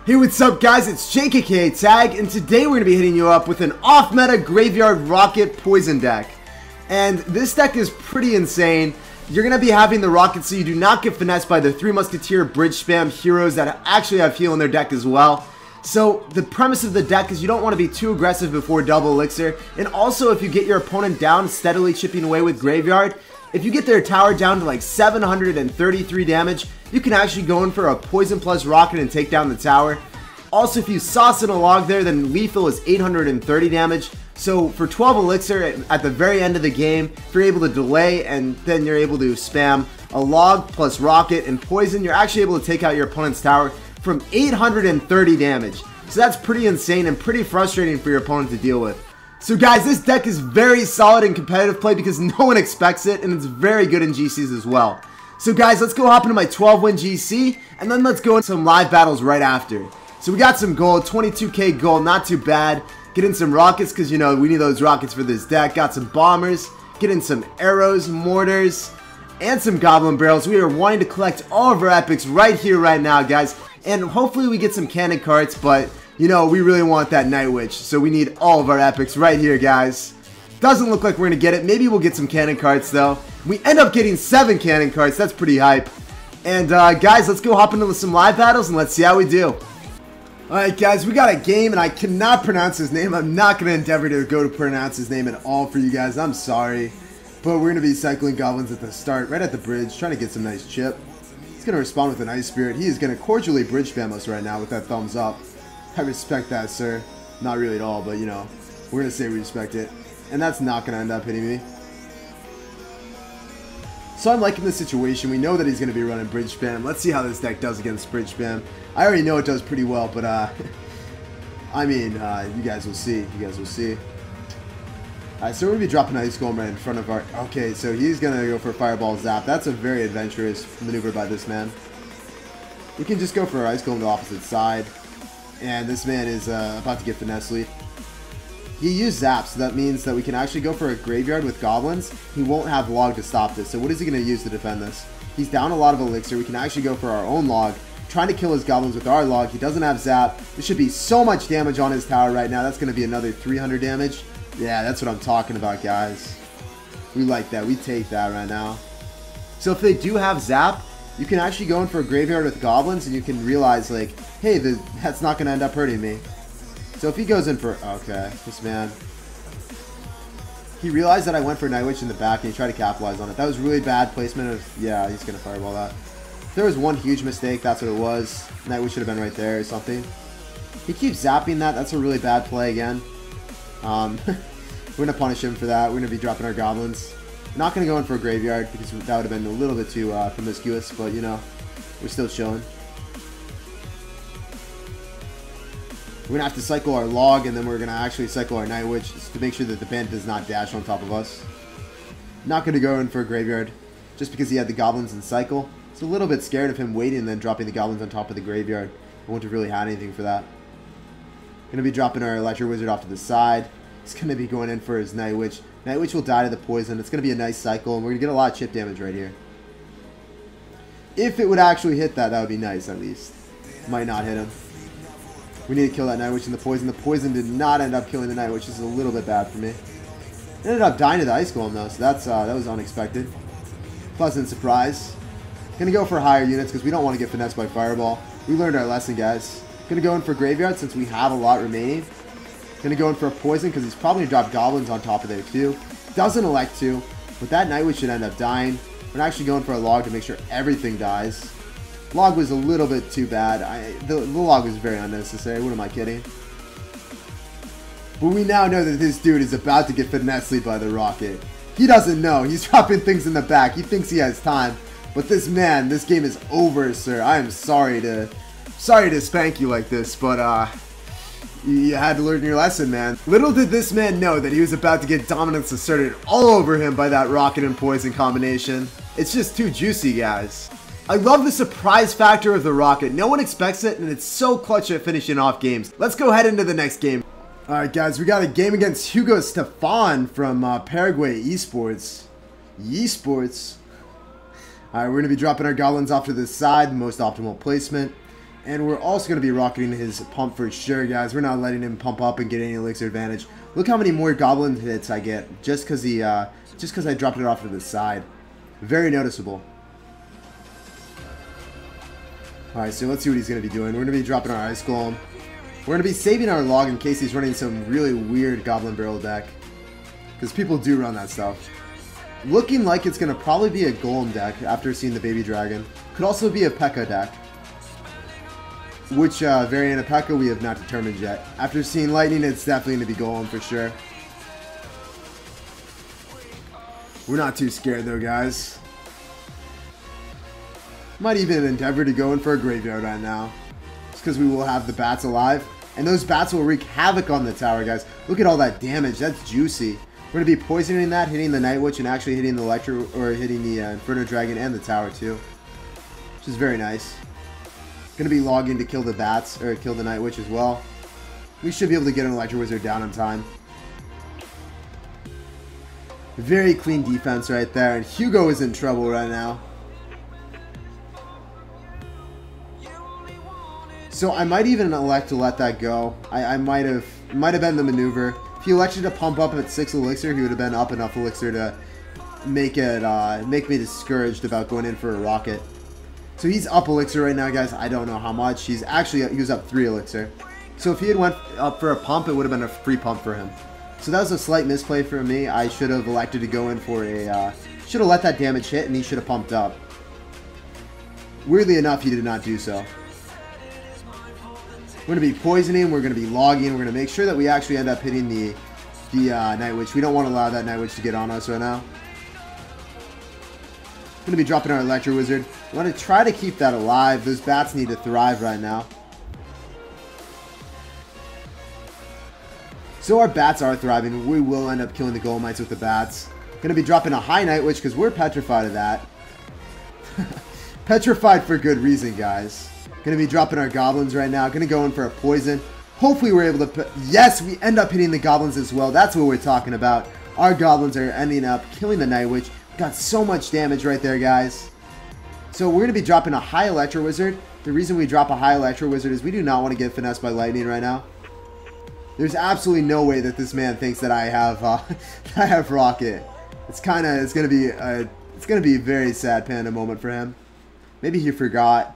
Hey, what's up guys, it's SirTagCR, and today we're going to be hitting you up with an off-meta Graveyard Rocket Poison deck. And this deck is pretty insane. You're going to be having the Rocket so you do not get finessed by the 3 Musketeer Bridge Spam heroes that actually have heal in their deck as well. So the premise of the deck is you don't want to be too aggressive before double elixir, and also if you get your opponent down steadily chipping away with Graveyard, if you get their tower down to like 733 damage, you can actually go in for a Poison plus Rocket and take down the tower. Also, if you sauce in a log there, then lethal is 830 damage. So for 12 elixir at the very end of the game, if you're able to delay and then you're able to spam a log plus Rocket and Poison, you're actually able to take out your opponent's tower from 830 damage. So that's pretty insane and pretty frustrating for your opponent to deal with. So guys, this deck is very solid in competitive play because no one expects it, and it's very good in GCs as well. So guys, let's go hop into my 12-win GC, and then let's go into some live battles right after. So we got some gold, 22k gold, not too bad. Get in some rockets because, you know, we need those rockets for this deck. Got some bombers, get in some arrows, mortars, and some goblin barrels. We are wanting to collect all of our epics right here, right now, guys. And hopefully we get some cannon carts, but you know, we really want that Night Witch, so we need all of our epics right here, guys. Doesn't look like we're going to get it. Maybe we'll get some cannon carts, though. We end up getting 7 cannon carts. That's pretty hype. And, guys, let's go hop into some live battles, and let's see how we do. Alright, guys, we got a game, and I cannot pronounce his name. I'm not going to endeavor to go to pronounce his name at all for you guys. I'm sorry. But we're going to be cycling goblins at the start, right at the bridge, trying to get some nice chip. He's going to respond with an Ice Spirit. He is going to cordially bridge spam us right now with that thumbs up. I respect that, sir. Not really at all, but you know, we're going to say we respect it. And that's not going to end up hitting me. So I'm liking the situation. We know that he's going to be running bridge spam. Let's see how this deck does against bridge spam. I already know it does pretty well, but I mean, you guys will see. You guys will see. Alright, so we're going to be dropping Ice Golem right in front of our... Okay, so he's going to go for Fireball Zap. That's a very adventurous maneuver by this man. We can just go for our Ice Golem to the opposite side. And this man is about to get finesse lead. He used Zap, so that means that we can actually go for a Graveyard with Goblins. He won't have Log to stop this, so what is he going to use to defend this? He's down a lot of Elixir. We can actually go for our own Log, trying to kill his Goblins with our Log. He doesn't have Zap. There should be so much damage on his tower right now. That's going to be another 300 damage. Yeah, that's what I'm talking about, guys. We like that. We take that right now. So if they do have Zap, you can actually go in for a Graveyard with Goblins, and you can realize, like, hey, that's not going to end up hurting me. So if he goes in for... Okay, this man... He realized that I went for Night Witch in the back, and he tried to capitalize on it. That was really bad placement of... Yeah, he's going to fireball that. If there was one huge mistake, that's what it was. Night Witch should have been right there or something. He keeps zapping that. That's a really bad play again. We're going to punish him for that. We're going to be dropping our Goblins. Not going to go in for a Graveyard because that would have been a little bit too promiscuous, but you know, we're still chilling. We're going to have to cycle our Log, and then we're going to actually cycle our Night Witch to make sure that the bandit does not dash on top of us. Not going to go in for a Graveyard just because he had the Goblins in cycle. It's a little bit scared of him waiting and then dropping the Goblins on top of the Graveyard. I wouldn't have really had anything for that. Going to be dropping our Electro Wizard off to the side. He's going to be going in for his Night Witch. Night Witch will die to the poison. It's going to be a nice cycle, and we're going to get a lot of chip damage right here. If it would actually hit that, that would be nice at least. Might not hit him. We need to kill that Night Witch and the poison. The poison did not end up killing the Night Witch. This is a little bit bad for me. It ended up dying to the Ice Golem though, so that was unexpected. Pleasant surprise. Gonna go for higher units because we don't want to get finessed by Fireball. We learned our lesson, guys. Gonna go in for Graveyard since we have a lot remaining. Gonna go in for a poison because he's probably gonna drop Goblins on top of there too. Doesn't elect to, but that Night Witch should end up dying. We're actually going for a Log to make sure everything dies. Log was a little bit too bad. The Log was very unnecessary. What am I kidding? But we now know that this dude is about to get finessed by the Rocket. He doesn't know. He's dropping things in the back. He thinks he has time. But this man, this game is over, sir. I am sorry to spank you like this, but you had to learn your lesson, man. Little did this man know that he was about to get dominance asserted all over him by that Rocket and Poison combination. It's just too juicy, guys. I love the surprise factor of the Rocket. No one expects it, and it's so clutch at finishing off games. Let's go ahead into the next game. Alright guys, we got a game against Hugo Stefan from Paraguay Esports. Alright, we're going to be dropping our Goblins off to the side, the most optimal placement. And we're also going to be rocketing his pump for sure, guys. We're not letting him pump up and get any elixir advantage. Look how many more goblin hits I get just because I dropped it off to the side. Very noticeable. Alright, so let's see what he's going to be doing. We're going to be dropping our Ice Golem. We're going to be saving our log in case he's running some really weird Goblin Barrel deck. Because people do run that stuff. Looking like it's going to probably be a Golem deck after seeing the Baby Dragon. Could also be a P.E.K.K.A deck. Which variant of P.E.K.K.A we have not determined yet. After seeing Lightning, it's definitely going to be Golem for sure. We're not too scared though, guys. Might even endeavor to go in for a graveyard right now. Just because we will have the bats alive. And those bats will wreak havoc on the tower, guys. Look at all that damage. That's juicy. We're going to be poisoning that, hitting the Night Witch, and actually hitting the Electro, or hitting the Inferno Dragon and the tower too. Which is very nice. Going to be logging to kill the bats, or kill the Night Witch as well. We should be able to get an Electro Wizard down in time. Very clean defense right there. And Hugo is in trouble right now. So I might even elect to let that go. I might have been the maneuver. If he elected to pump up at 6 elixir, he would have been up enough elixir to make me discouraged about going in for a rocket. So he's up elixir right now, guys. I don't know how much. He was up 3 elixir. So if he had went up for a pump, it would have been a free pump for him. So that was a slight misplay for me. I should have elected to go in for a should have let that damage hit, and he should have pumped up. Weirdly enough, he did not do so. We're going to be poisoning, we're going to be logging, we're going to make sure that we actually end up hitting the Night Witch. We don't want to allow that Night Witch to get on us right now. We're going to be dropping our Electro Wizard. We want to try to keep that alive. Those bats need to thrive right now. So our bats are thriving. We will end up killing the Golemites with the bats. Going to be dropping a high Night Witch because we're petrified of that. Petrified for good reason, guys. Going to be dropping our goblins right now. Going to go in for a poison. Hopefully we're able to... Yes, we end up hitting the goblins as well. That's what we're talking about. Our goblins are ending up killing the Night Witch. Got so much damage right there, guys. So we're going to be dropping a high Electro Wizard. The reason we drop a high Electro Wizard is we do not want to get finessed by lightning right now. There's absolutely no way that this man thinks that I have Rocket. It's going to be a very sad panda moment for him. Maybe he forgot.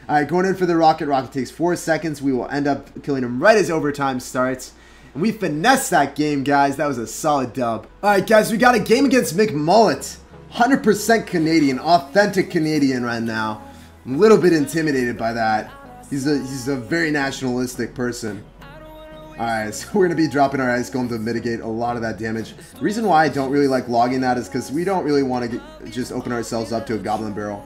Alright, going in for the Rocket. Rocket takes 4 seconds. We will end up killing him right as overtime starts. And we finessed that game, guys. That was a solid dub. Alright, guys, we got a game against McMullet. 100% Canadian. Authentic Canadian right now. I'm a little bit intimidated by that. He's a very nationalistic person. Alright, so we're going to be dropping our Ice Golem to mitigate a lot of that damage. The reason why I don't really like logging that is because we don't really want to just open ourselves up to a Goblin Barrel.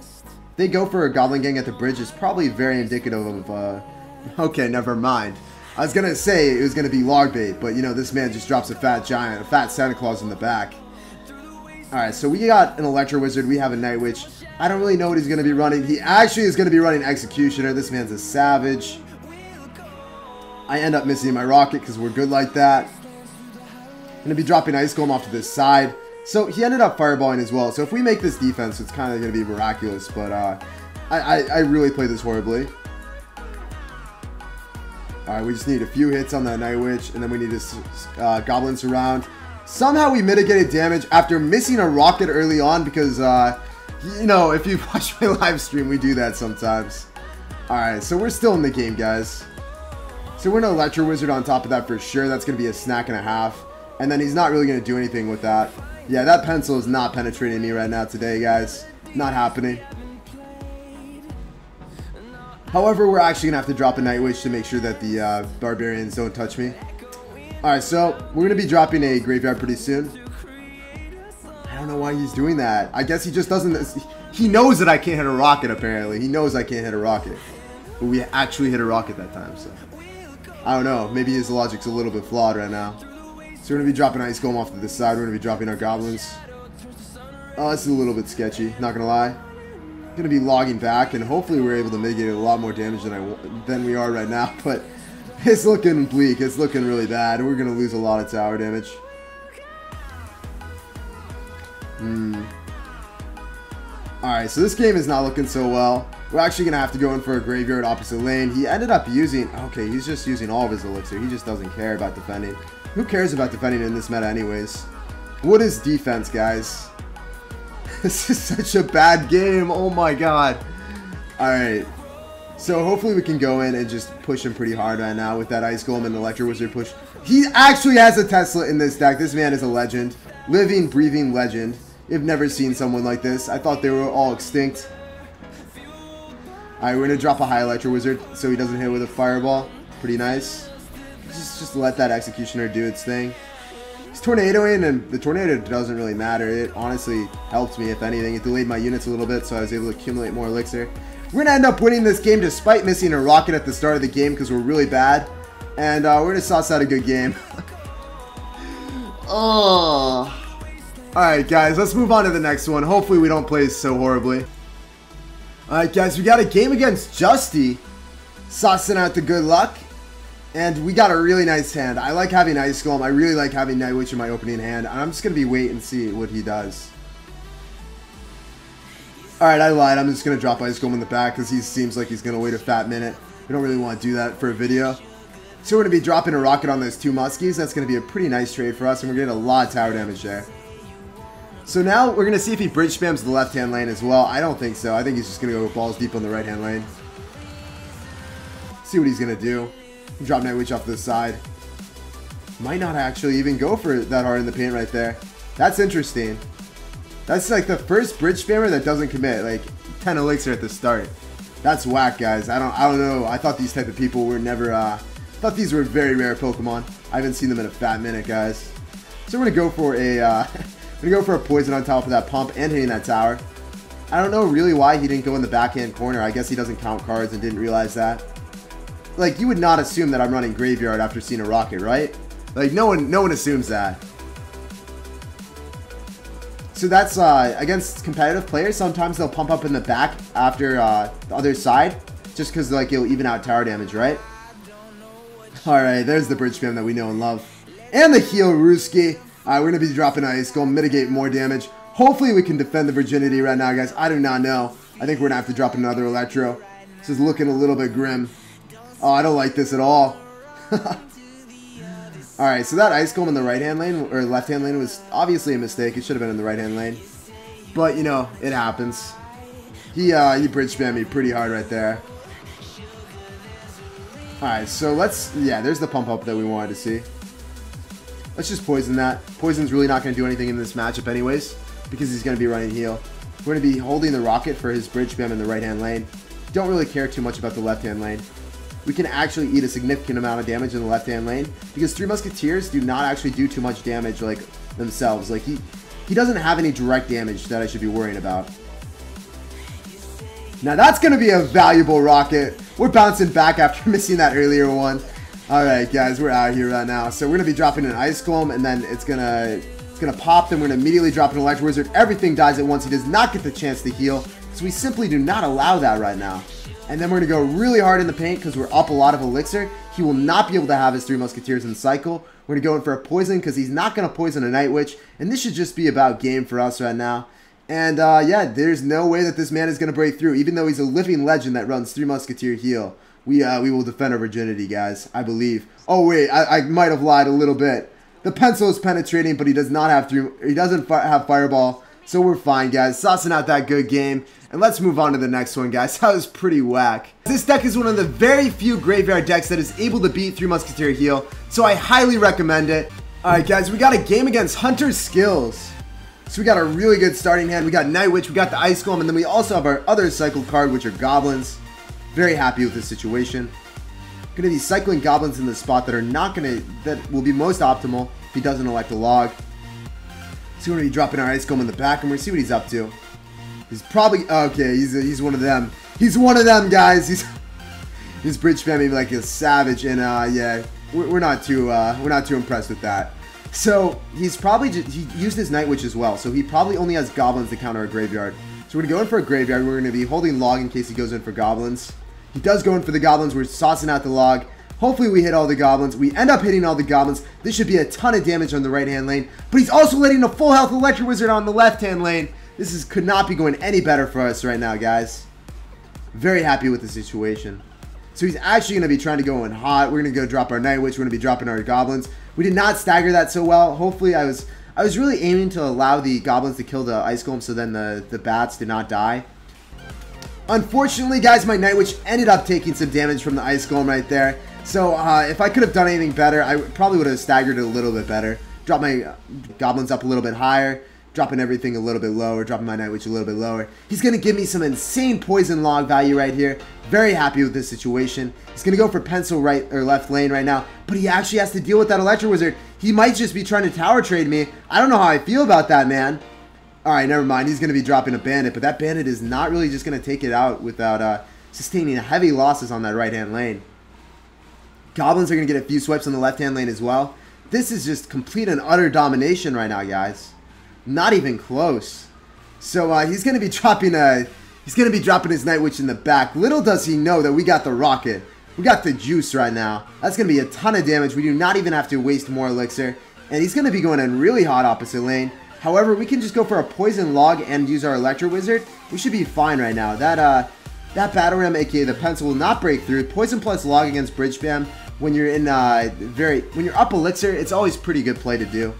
They go for a Goblin Gang at the bridge is probably very indicative of, okay, never mind. I was going to say it was going to be log bait, but, you know, this man just drops a fat giant, a fat Santa Claus in the back. Alright, so we got an Electro Wizard, we have a Night Witch. I don't really know what he's going to be running. He actually is going to be running Executioner. This man's a savage. I end up missing my Rocket because we're good like that. I'm going to be dropping Ice Golem off to this side. So he ended up fireballing as well. So if we make this defense, it's kind of going to be miraculous. But I really played this horribly. Alright, we just need a few hits on that Night Witch. And then we need to Goblin Surround. Somehow we mitigated damage after missing a Rocket early on. Because, you know, if you watch my live stream, we do that sometimes. Alright, so we're still in the game, guys. So we're going to Electro Wizard on top of that for sure. That's going to be a snack and a half. And then he's not really going to do anything with that. Yeah, that pencil is not penetrating me right now today, guys. Not happening. However, we're actually going to have to drop a Night Witch to make sure that the Barbarians don't touch me. Alright, so we're going to be dropping a Graveyard pretty soon. I don't know why he's doing that. I guess he just doesn't... He knows that I can't hit a Rocket, apparently. He knows I can't hit a Rocket. But we actually hit a Rocket that time, so... I don't know. Maybe his logic's a little bit flawed right now. So we're going to be dropping Ice Golem off to this side. We're going to be dropping our Goblins. Oh, this is a little bit sketchy. Not going to lie. Going to be logging back, and hopefully we're able to mitigate a lot more damage than we are right now. But it's looking bleak. It's looking really bad. We're going to lose a lot of tower damage. Alright, so this game is not looking so well. We're actually going to have to go in for a graveyard opposite lane. He ended up using... Okay, he's just using all of his elixir. He just doesn't care about defending. Who cares about defending in this meta anyways? What is defense, guys? This is such a bad game. Oh my god. Alright. So hopefully we can go in and just push him pretty hard right now with that Ice Golem and Electro Wizard push. He actually has a Tesla in this deck. This man is a legend. Living, breathing legend. You've never seen someone like this. I thought they were all extinct. Alright, we're going to drop a high Electro Wizard so he doesn't hit with a Fireball. Pretty nice. Just let that Executioner do its thing. He's tornadoing, and the tornado doesn't really matter. It honestly helped me, if anything. It delayed my units a little bit, so I was able to accumulate more elixir. We're going to end up winning this game despite missing a rocket at the start of the game because we're really bad. And we're going to sauce out a good game. Oh. Alright guys, let's move on to the next one. Hopefully we don't play so horribly. Alright guys, we got a game against Justy. Saucing out the good luck. And we got a really nice hand. I like having Ice Golem. I really like having Night Witch in my opening hand. I'm just going to be wait and see what he does. Alright, I lied. I'm just going to drop Ice Golem in the back because he seems like he's going to wait a fat minute. We don't really want to do that for a video. So we're going to be dropping a rocket on those two Muskies. That's going to be a pretty nice trade for us, and we're getting a lot of tower damage there. So now we're going to see if he bridge spams the left-hand lane as well. I don't think so. I think he's just going to go balls deep on the right-hand lane. See what he's going to do. Drop Night Witch off to the side. Might not actually even go for that hard in the paint right there. That's interesting. That's like the first bridge spammer that doesn't commit. Like 10 elixir at the start. That's whack, guys. I don't know. I thought these type of people were never... thought these were very rare Pokemon. I haven't seen them in a fat minute, guys. So we're gonna go for a poison on top of that pump and hitting that tower. I don't know really why he didn't go in the backhand corner. I guess he doesn't count cards and didn't realize that. Like, you would not assume that I'm running graveyard after seeing a rocket, right? Like, no one assumes that. So that's against competitive players. Sometimes they'll pump up in the back after the other side, just because like it'll even out tower damage, right? Alright, there's the bridge spam that we know and love. And the heal Ruski. Alright, we're going to be dropping Ice Golem, mitigate more damage. Hopefully we can defend the virginity right now, guys. I do not know. I think we're going to have to drop another Electro. This is looking a little bit grim. Oh, I don't like this at all. Alright, so that Ice Golem in the right-hand lane, or left-hand lane, was obviously a mistake. It should have been in the right-hand lane. But, you know, it happens. He bridge spammed me pretty hard right there. Alright, so let's... Yeah, there's the pump up that we wanted to see. Let's just poison that. Poison's really not going to do anything in this matchup anyways, because he's going to be running heal. We're going to be holding the rocket for his bridge spam in the right-hand lane. Don't really care too much about the left-hand lane. We can actually eat a significant amount of damage in the left-hand lane, because Three Musketeers do not actually do too much damage like themselves. Like, he doesn't have any direct damage that I should be worrying about. Now that's going to be a valuable rocket. We're bouncing back after missing that earlier one. Alright guys, we're out here right now. So we're going to be dropping an Ice Golem, and then it's going to pop. Then we're going to immediately drop an Electro Wizard. Everything dies at once. He does not get the chance to heal. So we simply do not allow that right now. And then we're going to go really hard in the paint because we're up a lot of elixir. He will not be able to have his Three Musketeers in cycle. We're going to go in for a poison because he's not going to poison a Night Witch. And this should just be about game for us right now. And yeah, there's no way that this man is going to break through. Even though he's a living legend that runs Three Musketeer heal. We will defend our virginity, guys. I believe. Oh wait, I might have lied a little bit. The pencil is penetrating, but he does not have he doesn't have Fireball. So we're fine, guys. Saucing out that good game. And let's move on to the next one, guys. That was pretty whack. This deck is one of the very few graveyard decks that is able to beat Three Musketeer heal. So I highly recommend it. Alright, guys. We got a game against Hunter's Skills. So we got a really good starting hand. We got Night Witch, we got the Ice Golem, and then we also have our other cycle card, which are Goblins. Very happy with this situation. Going to be cycling Goblins in the spot that will be most optimal if he doesn't elect a log. So we're going to be dropping our Ice Golem in the back, and we're going to see what he's up to. He's probably... Okay, he's one of them. He's one of them, guys. He's bridge spamming like a savage, and yeah, we're not too impressed with that. So he's probably he used his Night Witch as well, so he probably only has Goblins to counter a graveyard. So we're going to go in for a graveyard. We're going to be holding log in case he goes in for Goblins. He does go in for the Goblins. We're saucing out the log. Hopefully we hit all the Goblins. We end up hitting all the Goblins. This should be a ton of damage on the right-hand lane. But he's also letting a full health Electro Wizard on the left-hand lane. could not be going any better for us right now, guys. Very happy with the situation. So he's actually going to be trying to go in hot. We're going to go drop our Night Witch. We're going to be dropping our Goblins. We did not stagger that so well. Hopefully, I was really aiming to allow the Goblins to kill the Ice Golem so then the Bats did not die. Unfortunately, guys, my Night Witch ended up taking some damage from the Ice Golem right there. So if I could have done anything better, I probably would have staggered it a little bit better. Drop my Goblins up a little bit higher. Dropping everything a little bit lower, dropping my Night Witch a little bit lower. He's going to give me some insane poison log value right here. Very happy with this situation. He's going to go for pencil right or left lane right now, but he actually has to deal with that Electro Wizard. He might just be trying to tower trade me. I don't know how I feel about that, man. Alright, never mind. He's going to be dropping a Bandit, but that Bandit is not really just going to take it out without sustaining heavy losses on that right-hand lane. Goblins are going to get a few swipes on the left-hand lane as well. This is just complete and utter domination right now, guys. Not even close. So he's going to be dropping his Night Witch in the back. Little does he know that we got the rocket. We got the juice right now. That's going to be a ton of damage. We do not even have to waste more elixir. And he's going to be going in really hot opposite lane. However, we can just go for a poison log and use our Electro Wizard. We should be fine right now. That Battle Ram, aka the pencil, will not break through. Poison plus log against Bridge Spam when you're in when you're up elixir, it's always pretty good play to do.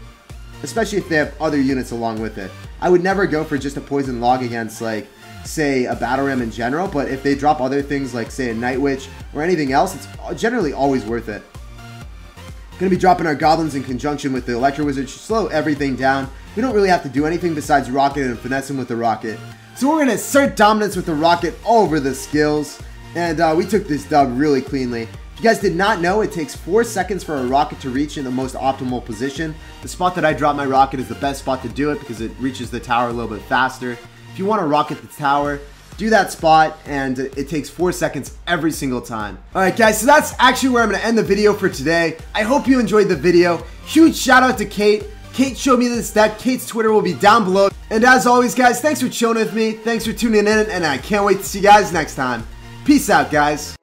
Especially if they have other units along with it. I would never go for just a poison log against, like, say, a Battle Ram in general, but if they drop other things like, say, a Night Witch or anything else, it's generally always worth it. Gonna be dropping our Goblins in conjunction with the Electro Wizard to slow everything down. We don't really have to do anything besides rocket and finesse him with the rocket. So we're gonna assert dominance with the rocket over the skills, and we took this dub really cleanly. If you guys did not know, it takes 4 seconds for a rocket to reach in the most optimal position. The spot that I drop my rocket is the best spot to do it because it reaches the tower a little bit faster. If you want to rocket the tower, do that spot, and it takes 4 seconds every single time. Alright guys, so that's actually where I'm going to end the video for today. I hope you enjoyed the video. Huge shout out to Kate. Kate showed me this deck. Kate's Twitter will be down below. And as always guys, thanks for chilling with me. Thanks for tuning in, and I can't wait to see you guys next time. Peace out guys.